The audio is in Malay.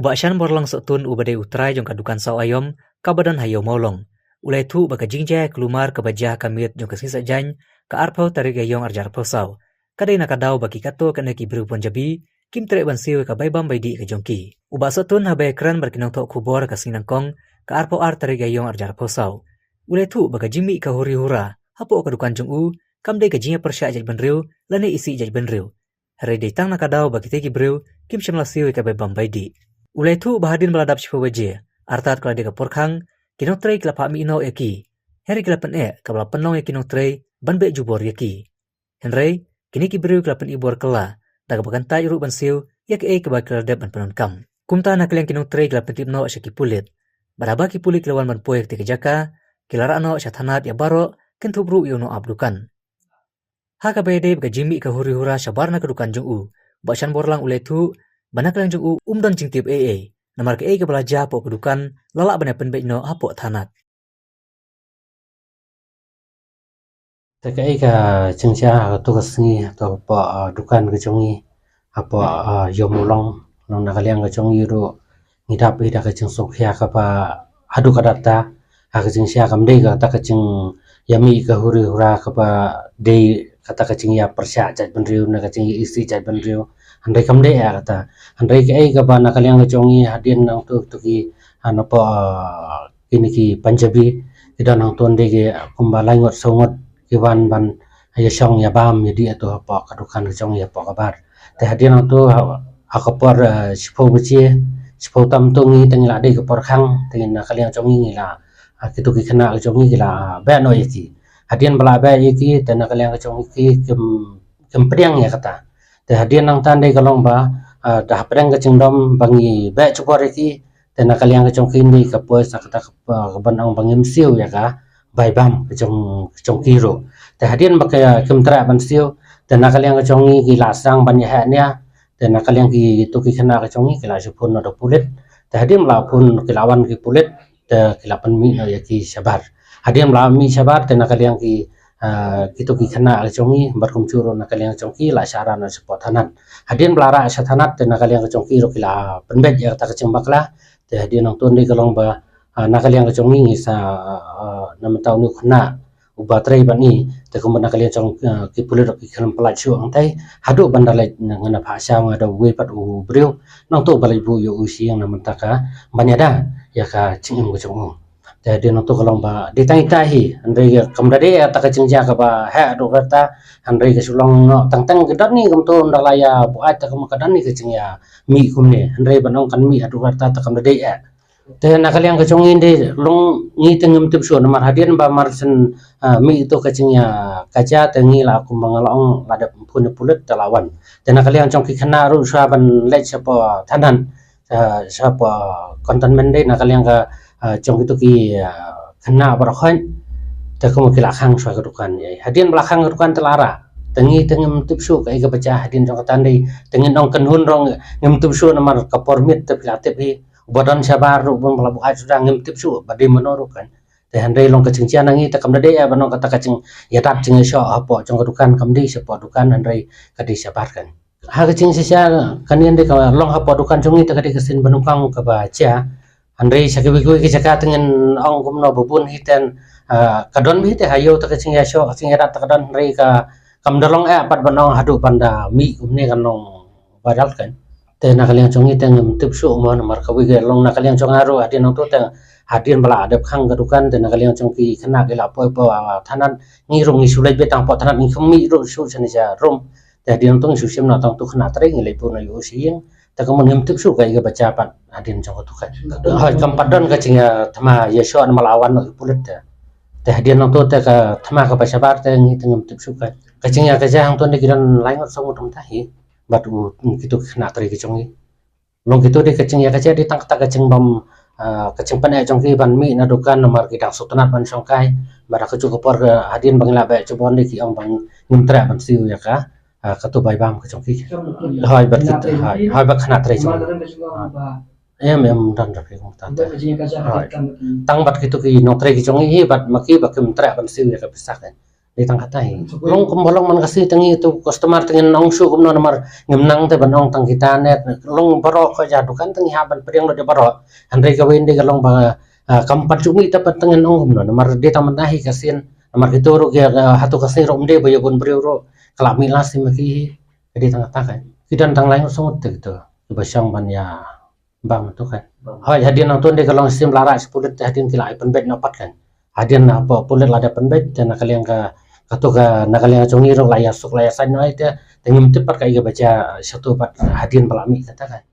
Ubasyan borlang sotun ubade utrai jong kadukan saw ayom kabadan hayo molong. Ulai tu baka jingjai kelumar kebajah kamit jong kesisa jany ka arpau tarik ayong arjar saw. Kadai nakadau baki kato kena ki beru Punjabi kim trek bansiu ka baibam baidi ke jongki. Ubak sotun habai kran berkinang tok kubor ka sinangkong ka arpau tarik ayong arjar saw. Ulai tu baka jimi ka huri hura hapo kadukan jong u kamdai ka jinya persyak jaj benriu lani isi jaj benriu. Hari ditang nakadau baki teki beru kim syamlasiu ka baibam baidi. Ulai tu bahadin meladap siapa wajah. Artat kalau dia keporkang, kinong tray kelap hami inau eki. Hari kelapan kabla penong eki kinong tray, banbek jubor eki. Henry, kini kiberu kelapan ibor kela, daga bagantai uruk bansiu, yak kebak keladap ban penongkam. Kumta nak kalian kinong tray kelapan tip no syaki pulit. Baraba ki pulit kelawan ban poek tiki jaka, kilara no syathanat ya baro, kentubru yono abdukan. Haka bayade baka jimi ka huri hura syabarna kedukan jong u. Baksan borlang ulai tu, banak lang jong umdan jing tip namar ke ke belajar po kedukan lalak bana penbek no apo thanat Takai ka cengcia tu kesengi atau apa dukan ke jongi apa yomulong nang nakaliang ke jongi ro ngidap ida ke ceng sokhia ka pa hadu kadata ha ke cengcia kam dei ka ta ke ceng yami ke huri hura ka pa dei kata ke ceng ya persya jat benriu na ke ceng isi jat benriu andai kam dei ya kata andai ke ka ba nakaliang ke jongi hadin nang tu ki anapa kini ki Punjabi ida nang tuan dei ke kumbalai ngot songot kiwan ban ya song ya bam jadi atau apa kadukan jong ya apa kabar teh hadian tu akapor sipo beci sipo tam tungi tengila dei kapor khang tengina kaliang jongi ngila kitu ki khana jongi gila ba no yaki hadian bala ba yaki tena kaliang jongi ki kem priang ya kata teh hadian nang tandai kalong ba dah priang ke cengdom bangi ba chupor yaki tena kaliang jongi ni kapoi sakata kaban ang bangim siu ya ka bai bam trong kiro te hadian bakaya kemtra ban siu te nakaliang chongi ki lasang ban ya nya te nakaliang ki tu ki khana ka chongi ki la jupun no pulit te hadian la pun ki lawan ki pulit te ki lapan mi no ya ki sabar hadian la mi sabar te nakaliang ki kitu ki khana ka chongi barkum churo nakaliang chongi la syara na support hanan hadian belara sathanat te nakaliang chongi ro ki la penbet ya ta ka chembakla te hadian nang tun di kalong ba nakaliang chongi sa nama tahu ni kena ubatrai bani te kumana kalian chong ki pulir ki khalam pala chu angtai hadu bandalai ngana phasha ngada we pat u breu nang to balai bu yo usi yang nama taka banyada ya ka chingim ko chong te de nang to kalong ba de tai tai andai ya kamdade ya taka chingja ka ba ha do kata andai ka sulong no tang tang gedan ni kum to ndalaya bu ai ta kum kadan ni ke chingya mi kumne andai banong kan mi adu kata ta kamdade ya te nakaliang ke chongin de long ngi tengem tip so namar hadian ba marsen mi itu kacingnya kaca tengi la aku mangalong ladap pun pulut talawan te nakaliang chong ki khana ru saban le sapa thanan sapa konten mende nakaliang ka chong itu ki khana barkhan te ko ki lakhang so kedukan hadian belakang kedukan telara tengi tengem tip so kai ka baca hadian chong tandai tengin ong kenhun rong ngem tip so namar kapor mit te pilatip hi badan sabar ru bon pelabu ai sudah ngim tip su badi menoru kan te handai long kacing cian nangi ta kamde ya banong kata kacing ya tap cing syo apa cong dukan kamdi sepo dukan handai kadi sabar kan ha kacing sisa kanian de ka long apa dukan congi ta kadi kesin benungkang ka baca handai sakiwi ki jaka tengen ong kumno bubun hiten kadon bi te hayo ta kacing ya syo kacing ya ta kadon handai ka kamdalong pat banong hadu panda mi kumne kan long badal kan te nakaliang chongi teng tip su mo namar kawi ge long nakaliang chong aro hadian to teng hadian bala adep khang gadukan te nakaliang chong ki khana ge la poi po thanan ngi rong ngi sulai betang po thanan ngi khmi ro su chani ja rom te hadian tong su sim na tong tu khana tre ngi le pu na yu sieng te ko ngim tip su ga ge baca pat hadian chong tu kha ha kam padon ka chinga thama yesho an malawan no pulit te hadian to te ka thama ka baca bar te ngi tengem tip su ka chinga ka ja hang ton de giran lai ngot song tom tahi batu kitu kena teri kecungi long kitu de kecing ya kaca di tang tak kecing bam kecing pane jongki ban mi na dukan nomor kita sutanat ban songkai bara kecu kopor hadin bangla ba cebon de ki ong bang nimtra ban siu ya ka ketu bai bam kecungki hai bat kita hai bat kena teri jong em dan rapi kong ta tang bat kitu ki no teri kecungi bat maki bakim tra ban siu ya ka pisak di tang katai long kumbolong man kasi tangi itu customer tengin nong su kumno namar ngemnang te banong tang kita net long baro ko ja dukan tangi haban pedeng lo de baro andre ka wende galong ba kampat cumi dapat tengin nong kumno namar di tang manahi kasin namar kitoro ke hatu kasin rom de bayo bon bro kelak milasi maki di tang katai kidan tang lain semut gitu basang ban ya bang tu kan hadian nang tuan de galong sim lara 10 hadian kilai penbet nopat kan hadian apa pulet lada penbet dan kalian ka katoka nakalinga chongi ro laya sok laya san no ite tengim tepat kai ga baca satu pat hadian palami katakan